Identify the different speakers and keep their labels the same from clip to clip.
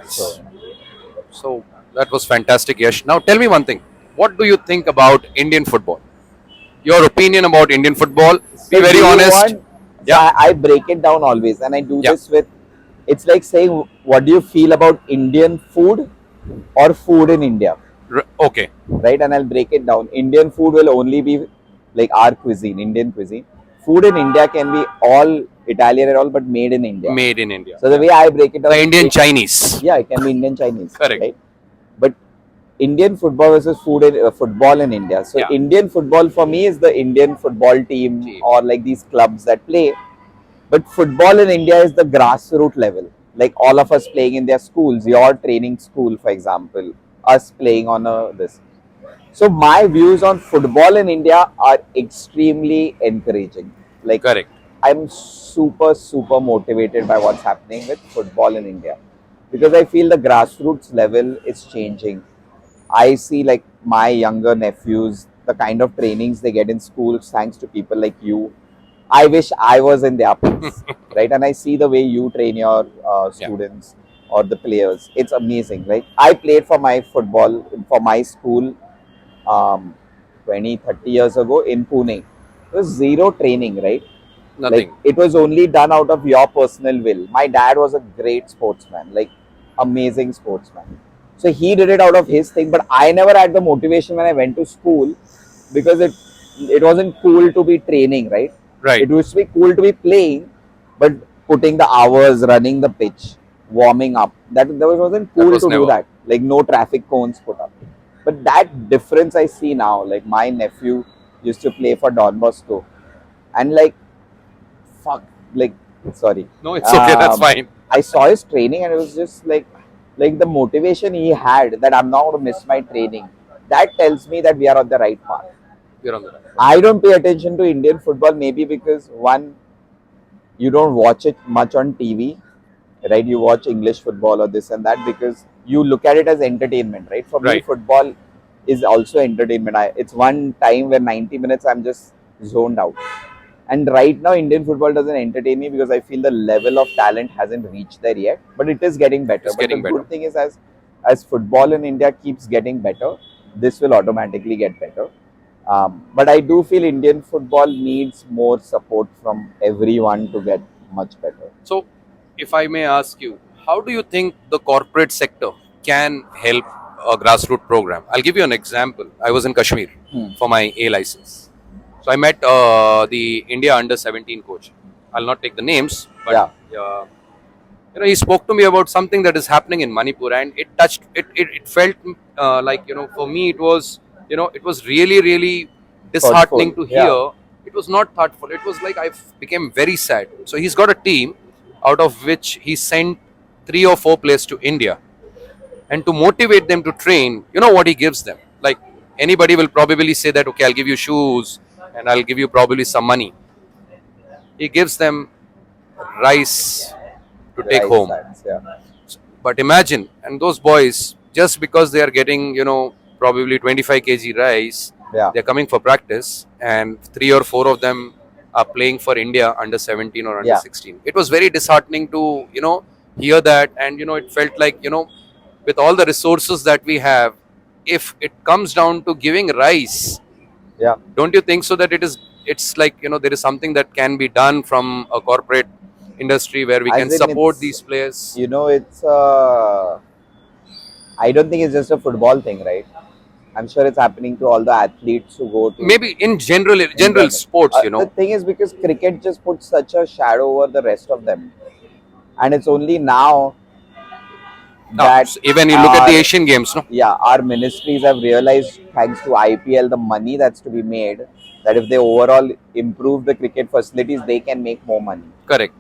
Speaker 1: So
Speaker 2: Nice. So that was fantastic, Yash. Now tell me one thing. What do you think about Indian football? Your opinion about Indian football? Be
Speaker 1: So do
Speaker 2: very
Speaker 1: you
Speaker 2: honest.
Speaker 1: want? So
Speaker 2: Yeah.
Speaker 1: I break it down always, and I do
Speaker 2: Yeah.
Speaker 1: this with. It's like saying, what do you feel about Indian food or food in India,
Speaker 2: Okay.
Speaker 1: right? And I'll break it down. Indian food will only be like our cuisine, Indian cuisine. Food in India can be all Italian and all, but made in India.
Speaker 2: Made in India.
Speaker 1: So the
Speaker 2: Yeah.
Speaker 1: way I break it
Speaker 2: The
Speaker 1: down,
Speaker 2: Indian Chinese.
Speaker 1: yeah, it can be Indian Chinese,
Speaker 2: Correct.
Speaker 1: right? But Indian football versus football in India. So
Speaker 2: Yeah.
Speaker 1: Indian football for me is the Indian football team
Speaker 2: Team.
Speaker 1: or like these clubs that play. But football in India is the grassroots level. Like all of us playing in their schools, your training school, for example, us playing on this. So my views on football in India are extremely encouraging. Like
Speaker 2: Correct.
Speaker 1: I'm super motivated by what's happening with football in India because I feel the grassroots level is changing. I see like my younger nephews, the kind of trainings they get in schools thanks to people like you. I wish I was in their place, right? And I see the way you train your
Speaker 2: Yeah.
Speaker 1: students or the players. It's amazing. Like I played for my football for my school um, 20, 30 years ago in Pune. It was zero training, right? Like
Speaker 2: Nothing.
Speaker 1: it was only done out of your personal will. My dad was a great sportsman, like amazing sportsman. So he did it out of his thing, but I never had the motivation when I went to school because it wasn't cool to be training, right?
Speaker 2: Right.
Speaker 1: It used to be cool to be playing, but putting the hours, running the pitch, warming up, that wasn't
Speaker 2: That
Speaker 1: cool
Speaker 2: was
Speaker 1: to do
Speaker 2: never.
Speaker 1: that. Like no traffic cones put up. But that difference I see now. Like my nephew used to play for Don Bosco, and like fuck, like sorry,
Speaker 2: No, it's okay. That's fine.
Speaker 1: I saw his training and it was just like the motivation he had that I'm not going to miss my training. That tells me that we are on the right path.
Speaker 2: You're on the right.
Speaker 1: I don't pay attention to Indian football maybe because one, you don't watch it much on TV, right? You watch English football or this and that because you look at it as entertainment, right? For me,
Speaker 2: Right.
Speaker 1: football is also entertainment. It's one time where 90 minutes I'm just zoned out. And right now, Indian football doesn't entertain me because I feel the level of talent hasn't reached there yet. But it is getting better.
Speaker 2: It's
Speaker 1: But the
Speaker 2: getting better.
Speaker 1: good thing is, as football in India keeps getting better, this will automatically get better. But I do feel Indian football needs more support from everyone to get much better.
Speaker 2: So, if I may ask you, how do you think the corporate sector can help a grassroots program? I'll give you an example. I was in Kashmir
Speaker 1: Hmm.
Speaker 2: for my A license. So I met the India under 17 coach. I'll not take the names, but
Speaker 1: Yeah,
Speaker 2: he spoke to me about something that is happening in Manipur, and it touched. It felt like for me it was really disheartening
Speaker 1: thoughtful.
Speaker 2: to
Speaker 1: Yeah,
Speaker 2: hear. It was not thoughtful. It was like I became very sad. So he's got a team, out of which he sent 3 or 4 players to India, and to motivate them to train. You know what he gives them? Like anybody will probably say that, okay, I'll give you shoes and I'll give you probably some money. He gives them rice to take
Speaker 1: right
Speaker 2: home.
Speaker 1: sides. Yeah,
Speaker 2: But imagine, and those boys, just because they are getting, probably 25 kg rice,
Speaker 1: yeah,
Speaker 2: they're coming for practice, and 3 or 4 of them are playing for India under 17 or under
Speaker 1: yeah.
Speaker 2: 16. It was very disheartening to, hear that, and, it felt like, with all the resources that we have, if it comes down to giving rice,
Speaker 1: Yeah.
Speaker 2: don't you think so that it's like, there is something that can be done from a corporate industry where we can
Speaker 1: As in,
Speaker 2: support
Speaker 1: it's
Speaker 2: these players?
Speaker 1: it's I don't think it's just a football thing, right? I'm sure it's happening to all the athletes who go to
Speaker 2: Maybe in general
Speaker 1: in
Speaker 2: sports,
Speaker 1: the thing is because cricket just puts such a shadow over the rest of them, and it's only now that
Speaker 2: even you look at the
Speaker 1: our
Speaker 2: Asian Games, no?
Speaker 1: yeah our ministries have realized thanks to IPL the money that's to be made, that if they overall improve the cricket facilities they can make more money.
Speaker 2: Correct.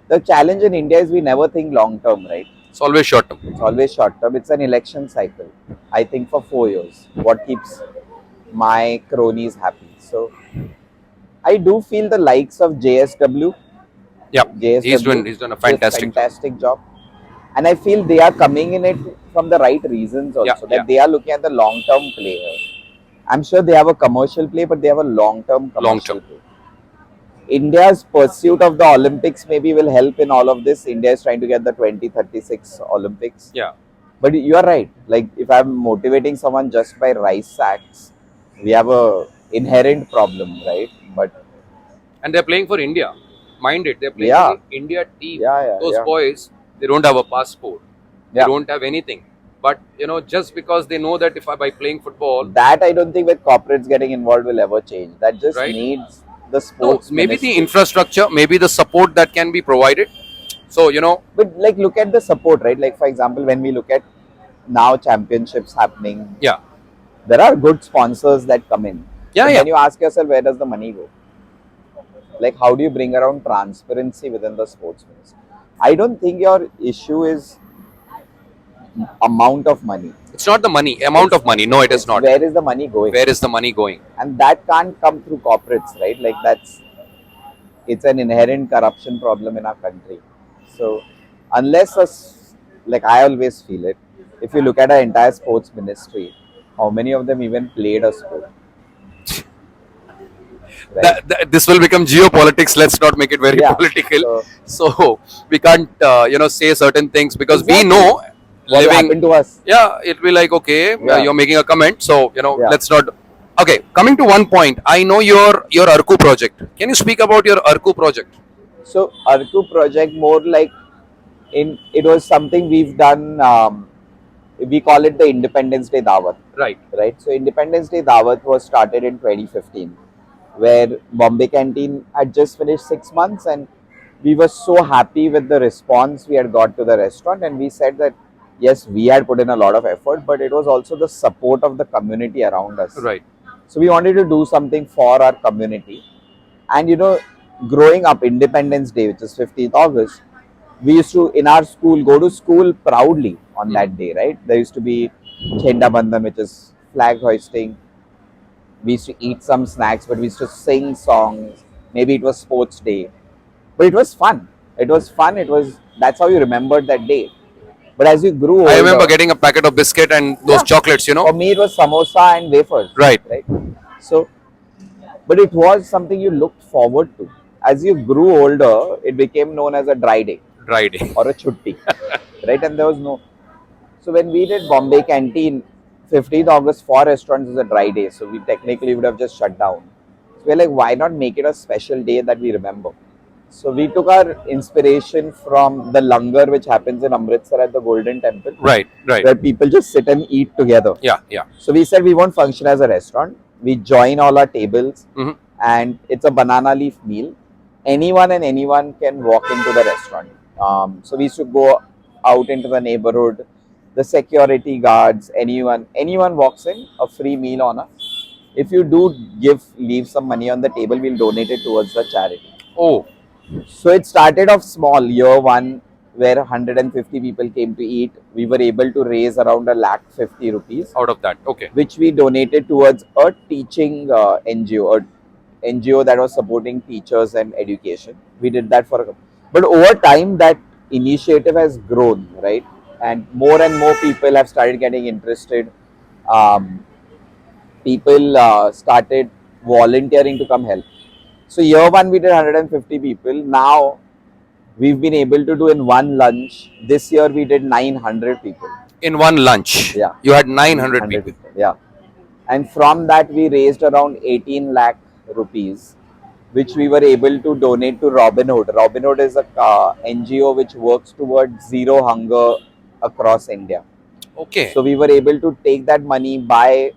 Speaker 1: The challenge in India is we never think long term, right?
Speaker 2: It's always short term.
Speaker 1: It's always short term. It's an election cycle. I think for 4 years. What keeps my cronies happy? So I do feel the likes of
Speaker 2: Yeah, he's
Speaker 1: JSW
Speaker 2: doing he's done a
Speaker 1: did a
Speaker 2: fantastic job.
Speaker 1: fantastic job. And I feel they are coming in it from the right reasons
Speaker 2: Yeah,
Speaker 1: also.
Speaker 2: yeah.
Speaker 1: That they are looking at the long term player. I'm sure they have a commercial play, but they have a long term
Speaker 2: Long term.
Speaker 1: commercial play. India's pursuit of the Olympics maybe will help in all of this. India is trying to get the 2036 Olympics.
Speaker 2: Yeah.
Speaker 1: But you are right. Like if I'm motivating someone just by rice sacks, we have a inherent problem, right? But
Speaker 2: And they're playing for India. Mind it, they're playing for
Speaker 1: yeah,
Speaker 2: the India team.
Speaker 1: yeah,
Speaker 2: Those
Speaker 1: yeah,
Speaker 2: boys, they don't have a passport. They
Speaker 1: yeah.
Speaker 2: don't have anything. But just because they know that if I by playing football,
Speaker 1: That I don't think with corporates getting involved will ever change. That just
Speaker 2: right?
Speaker 1: needs the
Speaker 2: No,
Speaker 1: sports
Speaker 2: maybe the
Speaker 1: ministry.
Speaker 2: infrastructure, maybe the support that can be provided. So
Speaker 1: But like look at the support, right? Like for example, when we look at now championships happening,
Speaker 2: yeah,
Speaker 1: there are good sponsors that come in.
Speaker 2: yeah,
Speaker 1: But
Speaker 2: yeah.
Speaker 1: then you ask yourself, where does the money go? Like how do you bring around transparency within the sports ministry? I don't think your issue is amount of money.
Speaker 2: It's not the money, amount
Speaker 1: It's
Speaker 2: of money. No, it is
Speaker 1: it's
Speaker 2: not.
Speaker 1: where is the money going?
Speaker 2: Where is the money going?
Speaker 1: And that can't come through corporates, right? Like it's an inherent corruption problem in our country. So unless like I always feel it, if you look at our entire sports ministry, how many of them even played a sport, right?
Speaker 2: This will become geopolitics. Let's not make it very
Speaker 1: Yeah.
Speaker 2: political.
Speaker 1: So
Speaker 2: So we can't, say certain things because we
Speaker 1: exactly
Speaker 2: know
Speaker 1: what will
Speaker 2: living.
Speaker 1: happen to us.
Speaker 2: Yeah, it'll be like, okay,
Speaker 1: Yeah.
Speaker 2: you're making a comment, so
Speaker 1: Yeah.
Speaker 2: let's not. Okay, coming to one point, I know your Arku project. Can you speak about your Arku project?
Speaker 1: So Arku project more like it was something we've done. We call it the Independence Day Dawat,
Speaker 2: Right.
Speaker 1: right? So Independence Day Dawat was started in 2015, where Bombay Canteen had just finished 6 months, and we were so happy with the response we had got to the restaurant, and we said that yes, we had put in a lot of effort, but it was also the support of the community around us.
Speaker 2: Right.
Speaker 1: So we wanted to do something for our community, and growing up, Independence Day, which is 15th August, we used to in our school go to school proudly on
Speaker 2: Mhm.
Speaker 1: that day, right? There used to be Chenda Bandhan, which is flag hoisting. We used to eat some snacks, but we used to sing songs. Maybe it was sports day, but it was fun. It was fun. It was That's how you remembered that day. But as you grew
Speaker 2: I remember
Speaker 1: older,
Speaker 2: getting a packet of biscuit and those
Speaker 1: yeah,
Speaker 2: chocolates.
Speaker 1: for me it was samosa and wafers,
Speaker 2: Right.
Speaker 1: right? So, but it was something you looked forward to. As you grew older, it became known as a dry day
Speaker 2: Dry day.
Speaker 1: or a chutti, right? And there was no. So when we did Bombay Canteen, 15th August for restaurants is a dry day, so we technically would have just shut down. So we're like, why not make it a special day that we remember? So we took our inspiration from the langar which happens in Amritsar at the Golden Temple,
Speaker 2: Right. Right.
Speaker 1: where people just sit and eat together.
Speaker 2: Yeah. Yeah.
Speaker 1: So we said we won't function as a restaurant. We join all our tables,
Speaker 2: Mhm.
Speaker 1: and it's a banana leaf meal. Anyone and anyone can walk into the restaurant. So we used to go out into the neighborhood. The security guards, anyone walks in, a free meal on us. If you do leave some money on the table, we'll donate it towards the charity.
Speaker 2: Oh,
Speaker 1: So it started off small, year one, where 150 people came to eat. We were able to raise around a lakh 50 rupees,
Speaker 2: out of that. Okay.
Speaker 1: which we donated towards a teaching NGO, a NGO that was supporting teachers and education. We did that but over time that initiative has grown, right? And more people have started getting interested. Um, People started volunteering to come help. So year one we did 150 people. Now we've been able to do in one lunch. This year we did 900 people.
Speaker 2: In one lunch,
Speaker 1: Yeah,
Speaker 2: you had 900
Speaker 1: 900
Speaker 2: people.
Speaker 1: people. Yeah, and from that we raised around 18 lakh rupees, which we were able to donate to Robin Hood. Robin Hood is a NGO which works towards zero hunger across India.
Speaker 2: Okay.
Speaker 1: So we were able to take that money, buy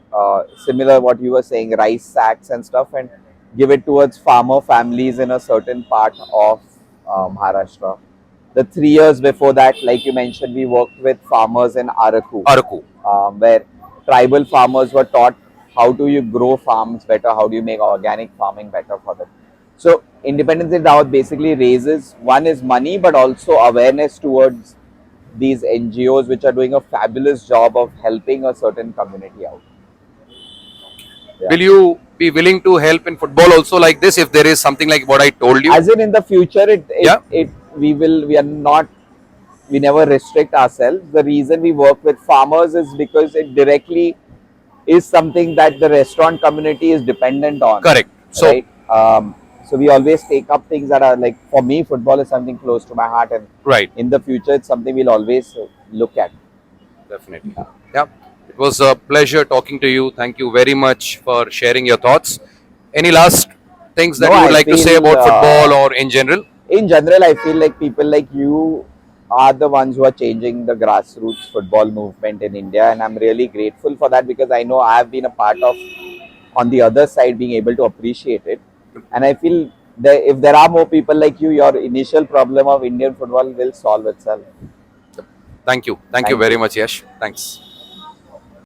Speaker 1: similar what you were saying, rice sacks and stuff, and give it towards farmer families in a certain part of Maharashtra. The 3 years before that, like you mentioned, we worked with farmers in Araku,
Speaker 2: Araku.
Speaker 1: where tribal farmers were taught how do you grow farms better, how do you make organic farming better for them. So Independence Day Dawat basically raises, one is money, but also awareness towards these NGOs which are doing a fabulous job of helping a certain community out. Yeah.
Speaker 2: Will you be willing to help in football also like this if there is something like what I told you?
Speaker 1: As in the future,
Speaker 2: Yeah.
Speaker 1: we are not, we never restrict ourselves. The reason we work with farmers is because it directly is something that the restaurant community is dependent on.
Speaker 2: Correct. So
Speaker 1: Right. So we always take up things that are like, for me, football is something close to my heart, and
Speaker 2: Right.
Speaker 1: in the future, it's something we'll always look at.
Speaker 2: Definitely. Yeah. It was a pleasure talking to you. Thank you very much for sharing your thoughts. Any last things that
Speaker 1: No,
Speaker 2: you would
Speaker 1: I
Speaker 2: like to say
Speaker 1: feel
Speaker 2: about football or in general?
Speaker 1: in general, I feel like people like you are the ones who are changing the grassroots football movement in India, and I'm really grateful for that because I know I've been a part of, on the other side, being able to appreciate it. And I feel that if there are more people like you, your initial problem of Indian football will solve itself.
Speaker 2: Thank you. Thank you
Speaker 1: Thank
Speaker 2: very
Speaker 1: you.
Speaker 2: much, Yash. Thanks.